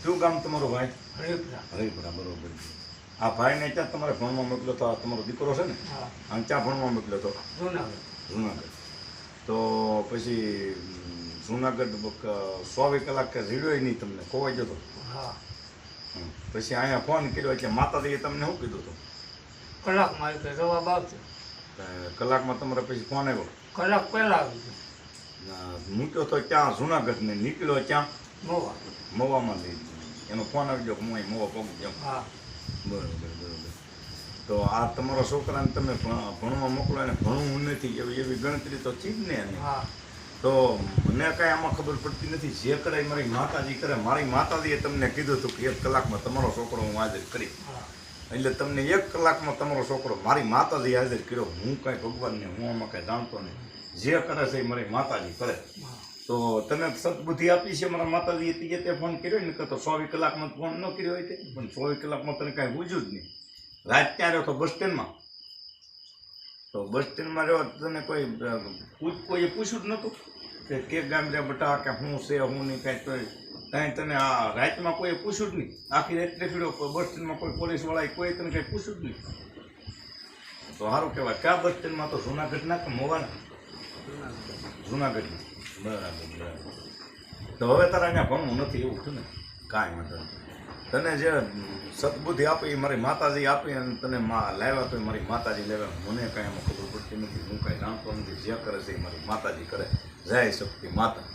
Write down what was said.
કયું ગામ તમારું ભાઈ? હરિપુરા. હરિપુરા, બરોબર. આ ભાઈને ત્યાં તમારે ભણવા મોકલ્યો તો? આ તમારો દીકરો છે ને? હા. અને ત્યાં ભણવા મોકલ્યો તો? જુનાગઢ. જુનાગઢ. તો પછી જુનાગઢ 24 કલાક રીડ્યો નહીં તમને, ખોવાઈ ગયો તો? હા. પછી અહીંયા ફોન કર્યો એટલે માતાજીએ તમને શું કીધું હતું? કલાકમાં આવી ગયો જવાબ આવશે. કલાકમાં તમારે પછી ફોન આવ્યો? કલાક પહેલા આવી ગયો. મૂક્યો તો ત્યાં જુનાગઢ ને નીકળ્યો ત્યાં મોવા. મવામાં લઈ એનો ફોન આવી ગયો કે હું અહીં મવા પગું એમ? હા. બરોબર. તો આ તમારા છોકરાને તમે ભણવા મોકલો અને ભણવું નથી એવી ગણતરી તો ચીજ ને એને. હા. તો મને કાંઈ આમાં ખબર પડતી નથી. જે કરે મારી માતાજી કરે. મારી માતાજીએ તમને કીધું હતું કે 1 કલાકમાં તમારો છોકરો હું હાજર કરી. હા. એટલે તમને 1 કલાકમાં તમારો છોકરો મારી માતાજી હાજર કર્યો. હું કાંઈ ભગવાનને હું આમાં કાંઈ જાણતો નહીં. જે કરે છે એ મારી માતાજી કરે. તો તને સદબુદ્ધિ આપી છે મારા માતાજીએ ત્રીજે તે ફોન કર્યો ને, તો 24 કલાકમાં ફોન ન કર્યો હોય તે પણ 24 કલાકમાં તને કાંઈ પૂછ્યું જ નહીં. રાત ત્યાં રહ્યો તો બસ સ્ટેન્ડમાં. તો બસ સ્ટેન્ડમાં રહ્યો તને કોઈએ પૂછ્યું જ નહોતું કે ગામ રે બટા કે શું છે હું નહીં કાંઈ? તો ત્યાં તને આ રાતમાં કોઈએ પૂછ્યું જ નહીં. આખી રાત રેખડ્યો બસ સ્ટેન્ડમાં કોઈ પોલીસવાળાએ કોઈ તને કંઈ પૂછ્યું જ નહીં. તો સારું કહેવાય. કયા બસ સ્ટેન્ડમાં? તો જુનાગઢના કે મોવાના? જુનાગઢના. બરાબર. તો હવે તારે અહીંયા ભણવું નથી એવું થયું ને? કાંઈ વાંધો નહીં. તને જે સદબુદ્ધિ આપી મારી માતાજી આપી અને તને લાવ્યા તો મારી માતાજી લાવ્યા. મને કાંઈ એમાં ખબર પડતી નથી. હું કાંઈ જાણતો નથી. જે કરે છે એ મારી માતાજી કરે. જય શક્તિ માતા.